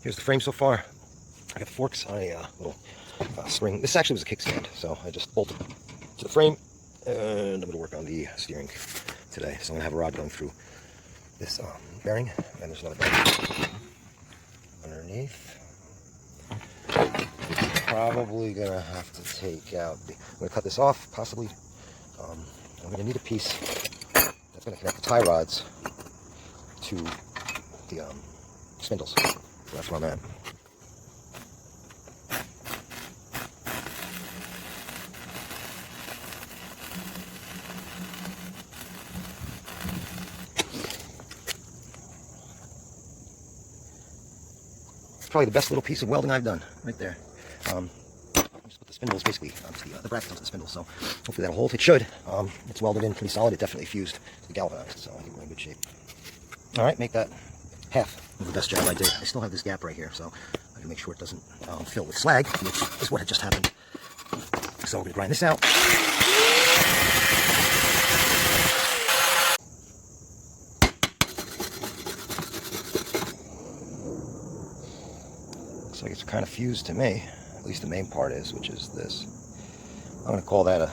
Here's the frame so far. I got the forks on a little spring. This actually was a kickstand, so I just bolted to the frame, and I'm going to work on the steering today. So I'm going to have a rod going through this bearing, and there's another bearing underneath. Probably going to have to take out I'm going to cut this off, possibly. I'm going to need a piece that's going to connect the tie rods to the spindles. So that's where I'm at. It's probably the best little piece of welding I've done, right there. Just put the spindles basically onto the bracket onto the spindle, so hopefully that'll hold. It should. It's welded in pretty solid. It definitely fused the galvanized, so I think we're in good shape. All right, make that half of the best job I did. I still have this gap right here, so I can make sure it doesn't fill with slag, which is what had just happened. So we're going to grind this out. Looks like it's kind of fused to me. At least the main part is, which is this. I'm going to call that a